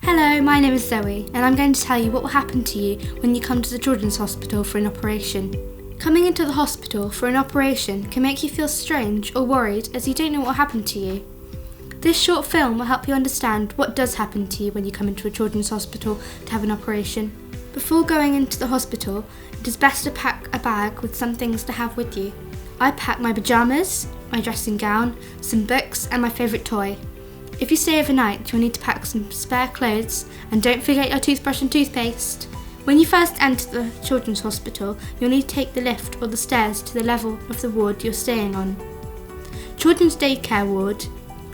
Hello, my name is Zoe, and I'm going to tell you what will happen to you when you come to the Children's Hospital for an operation. Coming into the hospital for an operation can make you feel strange or worried as you don't know what will happen to you. This short film will help you understand what does happen to you when you come into a children's hospital to have an operation. Before going into the hospital, it is best to pack a bag with some things to have with you. I pack my pyjamas, my dressing gown, some books and my favourite toy. If you stay overnight, you'll need to pack some spare clothes and don't forget your toothbrush and toothpaste. When you first enter the children's hospital, you'll need to take the lift or the stairs to the level of the ward you're staying on. Children's Daycare Ward,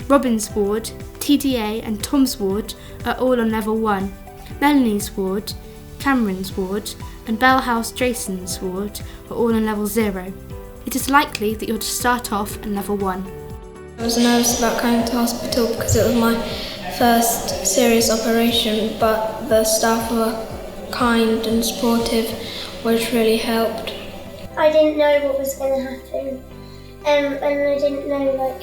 Robin's Ward, TDA and Tom's Ward are all on level 1. Melanie's Ward, Cameron's Ward and Bellhouse Jason's Ward are all on level 0. It is likely that you'll just start off at level 1. I was nervous about coming to hospital because it was my first serious operation, but the staff were kind and supportive, which really helped. I didn't know what was going to happen, and I didn't know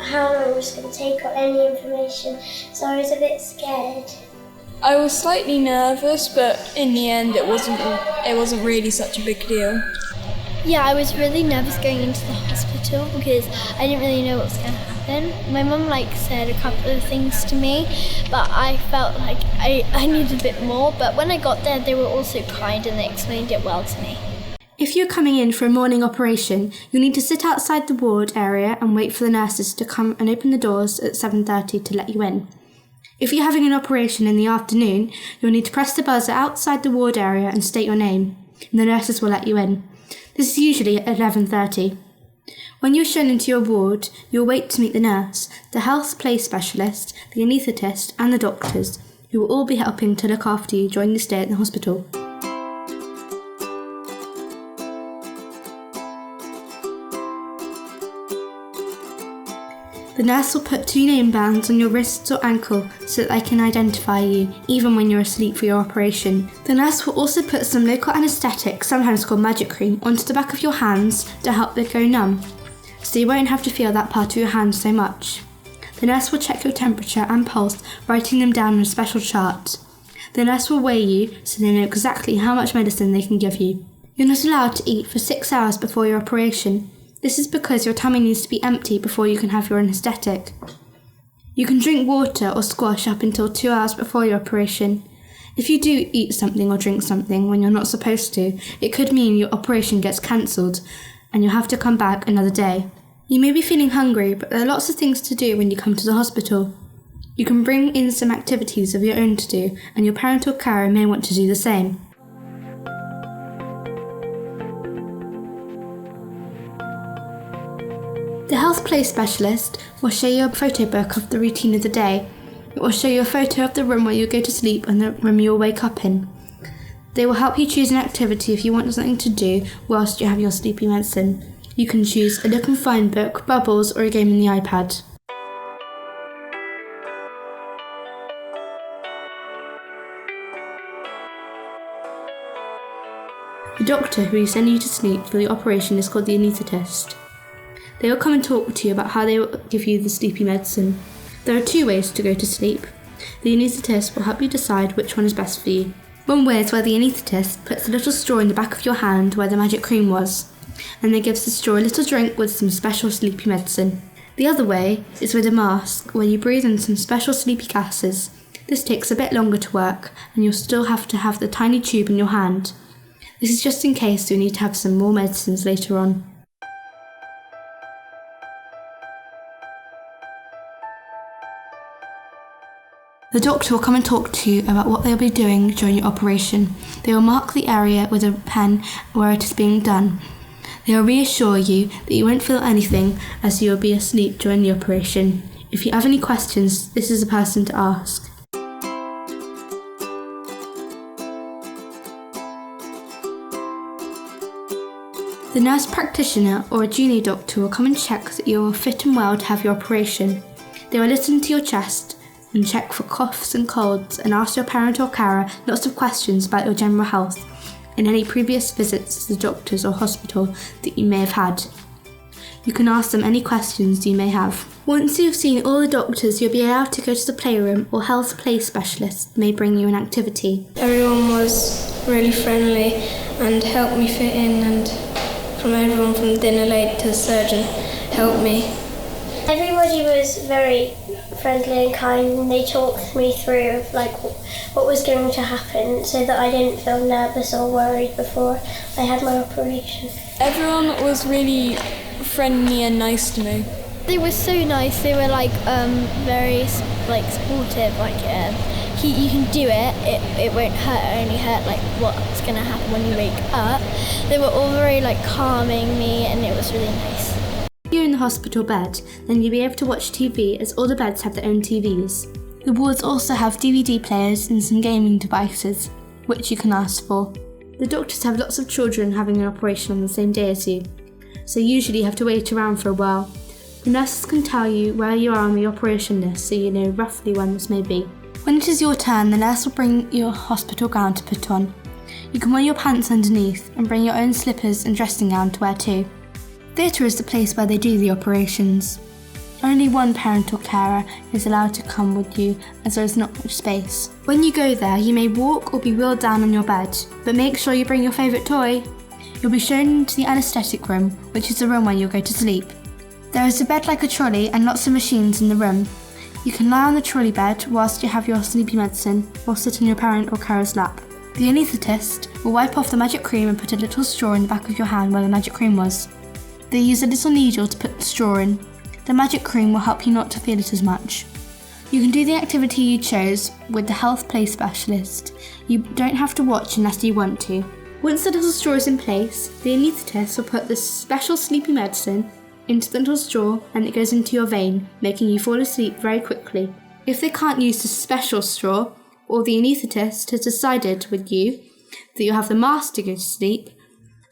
how long it was going to take or any information, so I was a bit scared. I was slightly nervous, but in the end it wasn't really such a big deal. Yeah, I was really nervous going into the hospital because I didn't really know what was going to happen. My mum said a couple of things to me, but I felt like I needed a bit more. But when I got there, they were also kind and they explained it well to me. If you're coming in for a morning operation, you'll need to sit outside the ward area and wait for the nurses to come and open the doors at 7:30 to let you in. If you're having an operation in the afternoon, you'll need to press the buzzer outside the ward area and state your name, and the nurses will let you in. This is usually at 11:30. When you're shown into your ward, you'll wait to meet the nurse, the health play specialist, the anaesthetist and the doctors, who will all be helping to look after you during your stay at the hospital. The nurse will put 2 name bands on your wrists or ankle so that they can identify you, even when you're asleep for your operation. The nurse will also put some local anaesthetic, sometimes called magic cream, onto the back of your hands to help them go numb, so you won't have to feel that part of your hand so much. The nurse will check your temperature and pulse, writing them down on a special chart. The nurse will weigh you so they know exactly how much medicine they can give you. You're not allowed to eat for 6 hours before your operation. This is because your tummy needs to be empty before you can have your anaesthetic. You can drink water or squash up until 2 hours before your operation. If you do eat something or drink something when you're not supposed to, it could mean your operation gets cancelled and you'll have to come back another day. You may be feeling hungry, but there are lots of things to do when you come to the hospital. You can bring in some activities of your own to do, and your parental carer may want to do the same. The health play specialist will show you a photo book of the routine of the day. It will show you a photo of the room where you go to sleep and the room you will wake up in. They will help you choose an activity if you want something to do whilst you have your sleepy medicine. You can choose a look and find book, bubbles or a game on the iPad. The doctor who will send you to sleep for the operation is called the anaesthetist. They will come and talk to you about how they will give you the sleepy medicine. There are 2 ways to go to sleep. The anaesthetist will help you decide which one is best for you. One way is where the anaesthetist puts a little straw in the back of your hand where the magic cream was, and then gives the straw a little drink with some special sleepy medicine. The other way is with a mask where you breathe in some special sleepy gases. This takes a bit longer to work, and you'll still have to have the tiny tube in your hand. This is just in case you need to have some more medicines later on. The doctor will come and talk to you about what they'll be doing during your operation. They will mark the area with a pen where it is being done. They will reassure you that you won't feel anything as you will be asleep during the operation. If you have any questions, this is the person to ask. The nurse practitioner or a junior doctor will come and check that you are fit and well to have your operation. They will listen to your chest and check for coughs and colds and ask your parent or carer lots of questions about your general health and any previous visits to the doctors or hospital that you may have had. You can ask them any questions you may have. Once you've seen all the doctors, you'll be allowed to go to the playroom, or health play specialists may bring you an activity. Everyone was really friendly and helped me fit in, and everyone from the dinner lady to the surgeon helped me. Everybody was very friendly and kind, and they talked me through what was going to happen so that I didn't feel nervous or worried before I had my operation. Everyone was really friendly and nice to me. They were so nice. They were very supportive. You can do it. It won't hurt. It only hurt what's going to happen when you wake up. They were all very calming me, and it was really nice. If you're in the hospital bed, then you'll be able to watch TV as all the beds have their own TVs. The wards also have DVD players and some gaming devices, which you can ask for. The doctors have lots of children having an operation on the same day as you, so usually you have to wait around for a while. The nurses can tell you where you are on the operation list, so you know roughly when this may be. When it is your turn, the nurse will bring your hospital gown to put on. You can wear your pants underneath and bring your own slippers and dressing gown to wear too. Theatre is the place where they do the operations. Only one parent or carer is allowed to come with you, as there is not much space. When you go there, you may walk or be wheeled down on your bed, but make sure you bring your favourite toy. You'll be shown into the anaesthetic room, which is the room where you'll go to sleep. There is a bed like a trolley and lots of machines in the room. You can lie on the trolley bed whilst you have your sleepy medicine, or sit on your parent or carer's lap. The anaesthetist will wipe off the magic cream and put a little straw in the back of your hand where the magic cream was. They use a little needle to put the straw in. The magic cream will help you not to feel it as much. You can do the activity you chose with the health play specialist. You don't have to watch unless you want to. Once the little straw is in place, the anaesthetist will put the special sleepy medicine into the little straw, and it goes into your vein, making you fall asleep very quickly. If they can't use the special straw, or the anaesthetist has decided with you that you'll have the mask to go to sleep,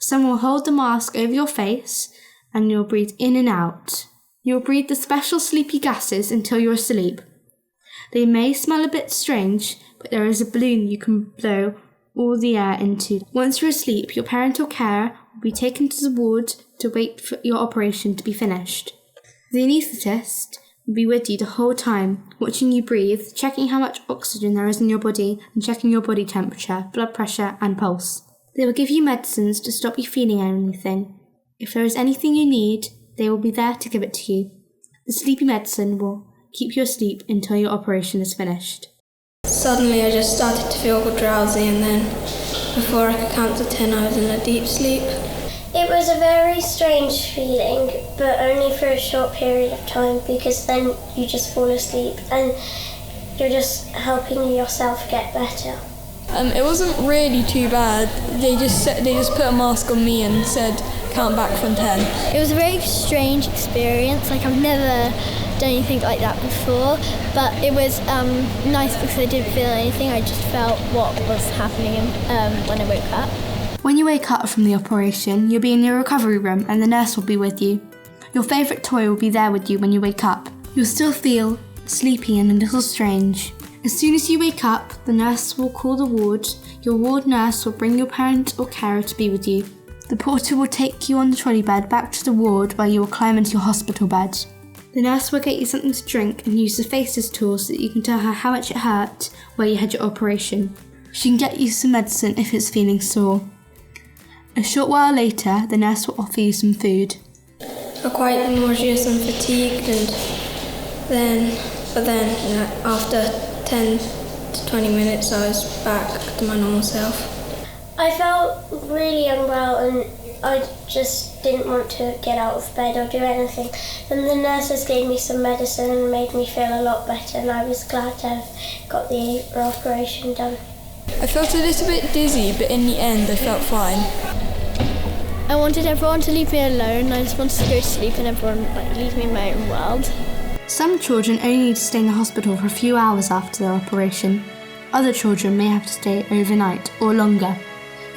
someone will hold the mask over your face and you'll breathe in and out. You'll breathe the special sleepy gases until you're asleep. They may smell a bit strange, but there is a balloon you can blow all the air into. Once you're asleep, your parent or carer will be taken to the ward to wait for your operation to be finished. The anaesthetist will be with you the whole time, watching you breathe, checking how much oxygen there is in your body, and checking your body temperature, blood pressure, and pulse. They will give you medicines to stop you feeling anything. If there is anything you need, they will be there to give it to you. The sleepy medicine will keep you asleep until your operation is finished. Suddenly I just started to feel drowsy, and then before I could count to 10 I was in a deep sleep. It was a very strange feeling, but only for a short period of time, because then you just fall asleep and you're just helping yourself get better. It wasn't really too bad. They just put a mask on me and said count back from 10. It was a very strange experience. I've never done anything like that before, but it was nice because I didn't feel anything. I just felt what was happening when I woke up. When you wake up from the operation, you'll be in your recovery room and the nurse will be with you. Your favourite toy will be there with you when you wake up. You'll still feel sleepy and a little strange. As soon as you wake up, the nurse will call the ward. Your ward nurse will bring your parent or carer to be with you. The porter will take you on the trolley bed back to the ward where you will climb into your hospital bed. The nurse will get you something to drink and use the faces tool so that you can tell her how much it hurt where you had your operation. She can get you some medicine if it's feeling sore. A short while later, the nurse will offer you some food. I was quite nauseous and fatigued, but then after 10 to 20 minutes I was back to my normal self. I felt really unwell and I just didn't want to get out of bed or do anything. Then the nurses gave me some medicine and made me feel a lot better, and I was glad to have got the operation done. I felt a little bit dizzy, but in the end I felt fine. I wanted everyone to leave me alone. I just wanted to go to sleep and everyone leave me in my own world. Some children only need to stay in the hospital for a few hours after their operation. Other children may have to stay overnight or longer.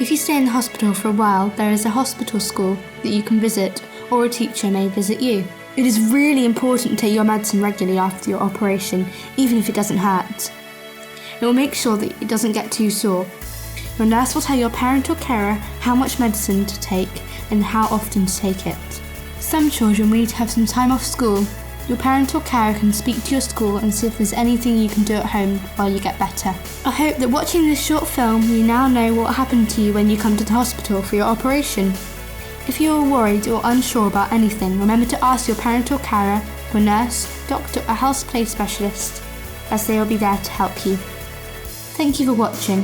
If you stay in the hospital for a while, there is a hospital school that you can visit, or a teacher may visit you. It is really important to take your medicine regularly after your operation, even if it doesn't hurt. It will make sure that it doesn't get too sore. Your nurse will tell your parent or carer how much medicine to take and how often to take it. Some children will need to have some time off school. Your parental carer can speak to your school and see if there's anything you can do at home while you get better. I hope that watching this short film you now know what happened to you when you come to the hospital for your operation. If you are worried or unsure about anything, remember to ask your parental carer, your nurse, doctor or health play specialist, as they will be there to help you. Thank you for watching.